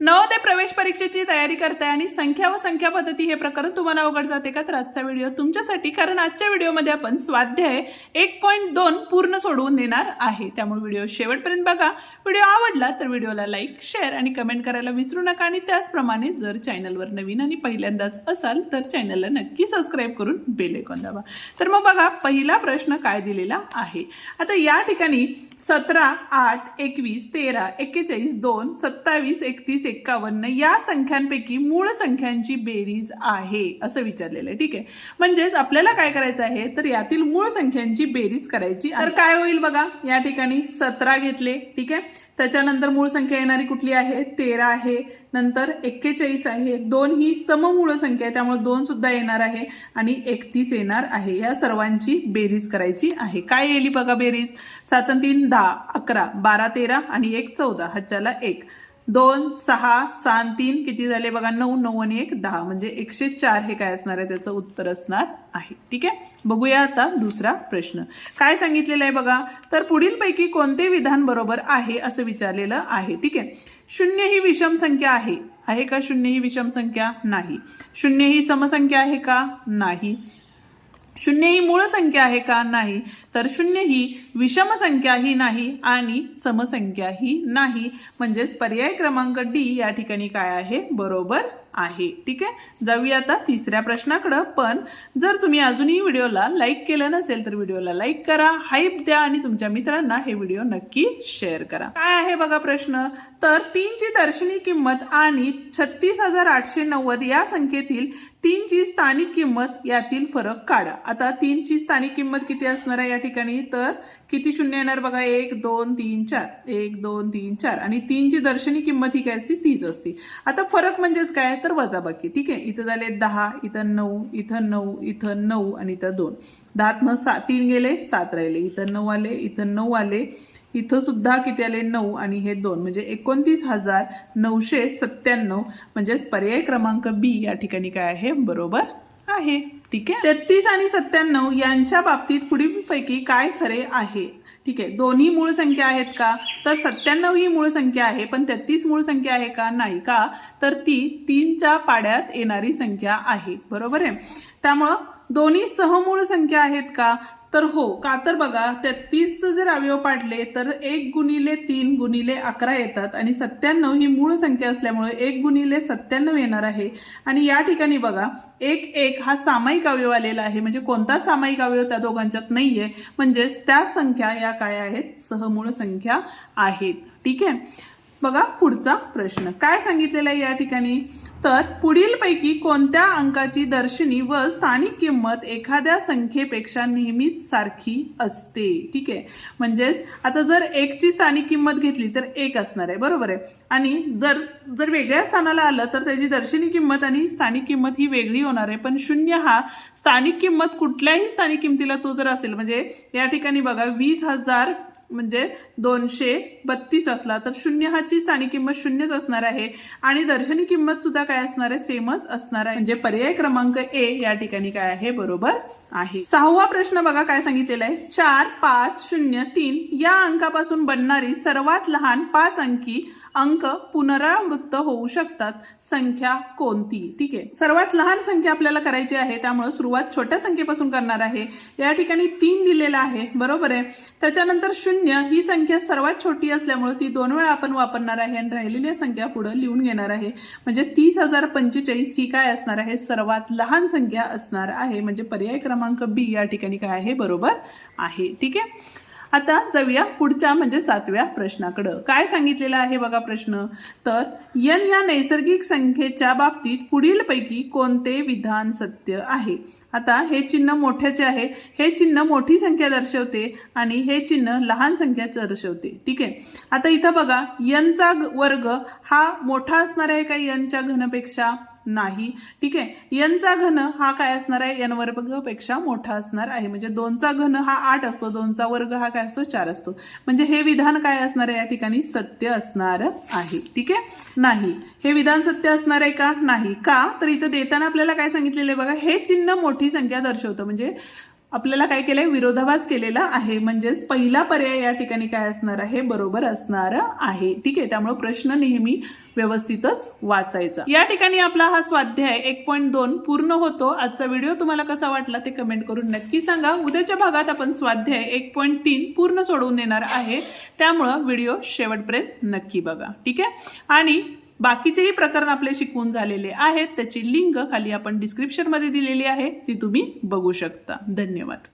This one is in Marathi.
नवोदय प्रवेश परीक्षेची तयारी करताय आणि संख्या व संख्या पद्धती हे प्रकरण तुम्हाला अवघड जाते का? तर आजचा व्हिडिओ तुमच्यासाठी, कारण आजच्या व्हिडिओमध्ये आपण स्वाध्याय 1.2 पूर्ण सोडवून देणार आहे. त्यामुळे व्हिडिओ शेवटपर्यंत बघा. व्हिडिओ आवडला तर व्हिडिओला लाईक, शेअर आणि कमेंट करायला विसरू नका. आणि त्याचप्रमाणे जर चॅनलवर नवीन आणि पहिल्यांदाच असाल तर चॅनलला नक्की सबस्क्राईब करून बेल आयकॉन दाबा. तर मग बघा, पहिला प्रश्न काय दिलेला आहे. आता या ठिकाणी 17, 8, 21, 13, 41, 2, 27, 31, 51 या संख्यांपैकी मूळ संख्यांची बेरीज आहे असं विचारलेलं आहे. ठीक आहे, म्हणजेच आपल्याला काय करायचं आहे तर यातील मूळ संख्यांची बेरीज करायची. तर काय होईल बघा, या ठिकाणी 17 घेतले. ठीक आहे, त्याच्यानंतर मूळ संख्या येणारी कुठली आहे? 13 आहे. नंतर 41 आहे. 2 ही सममूळ संख्या आहे त्यामुळे 2 सुद्धा येणार आहे आणि 31 येणार आहे. या सर्वांची बेरीज करायची आहे. काय येईल बघा बेरीज? 7 आणि 3 10, 11, 12 13 आणि 1 14, हाच्याला 1, 2 6, 6 आणि 3 किती झाले बघा? 9, 9 आणि 1 10, म्हणजे 104 हे काय असणार आहे? त्याचं उत्तर असणार आहे. ठीक आहे, बघूया आता दुसरा प्रश्न काय सांगितलेलं आहे बघा. तर पुढीलपैकी कोणते विधान बरोबर आहे असं विचारलेलं आहे. ठीक आहे, 0 ही विषम संख्या आहे का? 0 ही विषम संख्या नाही. 0 ही समसंख्या आहे का? नाही. 0 ही मूळ संख्या आहे का? नाही. तर 0 ही विषम संख्याही नाही आणि समसंख्याही नाही. म्हणजेच पर्याय क्रमांक डी या ठिकाणी काय आहे? बरोबर आहे. ठीक आहे, जाऊया आता तिसऱ्या प्रश्नाकडे. पण जर तुम्ही अजूनही व्हिडिओला लाईक केलं नसेल तर व्हिडिओला लाईक करा, हाईप द्या आणि तुमच्या मित्रांना हे व्हिडिओ नक्की शेअर करा. काय आहे बघा प्रश्न? तर 3 ची दर्शनी किंमत आणि 36,890 या संख्येतील 3 ची स्थानिक किंमत यातील फरक काढा. आता 3 ची स्थानिक किंमत किती असणार आहे या ठिकाणी? तर किती शून्य येणार बघा? 1 2 3 4, 1 2 3 4 आणि 3 ची दर्शनी किंमत ही काय असते? तीच असते. आता फरक म्हणजेच काय? तर वजाबाकी. ठीक आहे, इथं झाले 10, इथं 9, इथं 9, इथं 9 आणि इथं 2. 10 3 गेले, 7 राहिले. इथं 9 आले, इथं 9 आले, इथं सुद्धा किती आले? 9 आणि हे 2, म्हणजे 29,997. म्हणजेच पर्याय क्रमांक बी या ठिकाणी काय आहे? बरोबर आहे. ठीक आहे, 33 आणि 97 यांच्या बाबतीत पुढीलपैकी काय खरे आहे? ठीक आहे, दोन्ही मूळ संख्या आहेत का? तर 97 ही मूळ संख्या आहे, पण 33 मूळ संख्या आहे का? नाही. का? तर ती 3च्या पाड्यात येणारी संख्या आहे. बरोबर आहे, त्यामुळं दोन्ही सहमूळ संख्या आहेत का? तर हो. का? तर बघा, 33 जर अवयव पाडले तर 1 गुणिले 3 गुणिले 11 येतात आणि 97 ही मूळ संख्या असल्यामुळे 1 गुणिले 97 येणार आहे. आणि या ठिकाणी बघा 1 1 हा सामायिक अवयव आलेला आहे, म्हणजे कोणता सामायिक अवयव त्या दोघांच्यात नाहीये, म्हणजेच त्या संख्या या काय आहेत? सहमूळ संख्या आहेत. ठीक आहे, बघा पुढचा प्रश्न काय सांगितलेला आहे या ठिकाणी. तर पुढीलपैकी कोणत्या अंकाची दर्शनी व स्थानिक किंमत एखाद्या संख्येपेक्षा नेहमीच सारखी असते? ठीक आहे, म्हणजेच आता जर 1 ची स्थानिक किंमत घेतली तर 1 असणार आहे. बरोबर आहे, आणि जर वेगळ्या स्थानाला आलं तर त्याची दर्शनी किंमत आणि स्थानिक किंमत ही वेगळी होणार आहे. पण 0 हा स्थानिक किंमत कुठल्याही स्थानिक किंमतीला तो जर असेल, म्हणजे या ठिकाणी बघा 20,000 म्हणजे 232 असला तर 0 हाची स्थानिक किंमत 0च असणार आहे आणि दर्शनी किंमत सुद्धा काय असणार आहे? सेमच असणार आहे. म्हणजे पर्याय क्रमांक ए या ठिकाणी काय आहे? बरोबर आहे. 6वा प्रश्न बघा काय सांगितलेला आहे. 4 5 0 3 या अंकापासून बनणारी सर्वात लहान 5 अंकी अंक पुनरावृत्त होऊ शकतात संख्या कोणती? ठीक आहे, सर्वात लहान संख्या आपल्याला करायची आहे त्यामुळे सुरुवात छोट्या संख्येपासून करणार आहे. या ठिकाणी 3 दिलेला आहे. बरोबर आहे, त्याच्यानंतर 0 ही संख्या सर्वात छोटी असल्यामुळे ती 2 वेळा आपण वापरणार आहे आणि राहिलेल्या संख्या पुढे लिहून घेणार आहे. म्हणजे 30,045 ही काय असणार आहे? सर्वात लहान संख्या असणार आहे. म्हणजे पर्याय क्रमांक बी या ठिकाणी काय आहे? बरोबर आहे. ठीक आहे, आता जाऊया पुढच्या म्हणजे 7व्या प्रश्नाकडे. काय सांगितलेलं आहे बघा प्रश्न. तर n या नैसर्गिक संख्येच्या बाबतीत पुढीलपैकी कोणते विधान सत्य आहे? आता हे चिन्ह मोठ्याचे आहे, हे चिन्ह मोठी संख्या दर्शवते आणि हे चिन्ह लहान संख्या दर्शवते. ठीक आहे, आता इथं बघा n चा वर्ग हा मोठा असणार आहे का n च्या घनपेक्षा? नाही. ठीक आहे, n चा घन हा काय असणार आहे? n वर्ग पेक्षा मोठा असणार आहे. म्हणजे 2 चा घन हा 8 असतो, 2 चा वर्ग हा काय असतो? 4 असतो. म्हणजे हे विधान काय असणार आहे या ठिकाणी? सत्य असणार आहे. ठीक आहे, नाही. हे विधान सत्य असणार आहे का? नाही. का? तर इथं देताना आपल्याला काय सांगितलेलं आहे बघा, हे चिन्ह मोठी संख्या दर्शवतं. म्हणजे आपल्याला काय केलंय, विरोधाभास केलेला आहे. म्हणजेच पहिला पर्याय या ठिकाणी काय असणार आहे, बरोबर असणार आहे. ठीक आहे, त्यामुळे प्रश्न नेहमी व्यवस्थितच वाचायचा. या ठिकाणी आपला हा स्वाध्याय 1.2 पूर्ण होतो. आजचा व्हिडिओ तुम्हाला कसा वाटला ते कमेंट करून नक्की सांगा. उद्याच्या भागात आपण स्वाध्याय 1.3 पूर्ण सोडवून देणार आहे, त्यामुळं व्हिडिओ शेवटपर्यंत नक्की बघा. ठीक आहे, आणि बाकीचेही प्रकरण आपले शिकवून झालेले आहेत, त्याची लिंक खाली आपण डिस्क्रिप्शन मध्ये दिलेली आहे, ती तुम्ही बघू शकता. धन्यवाद.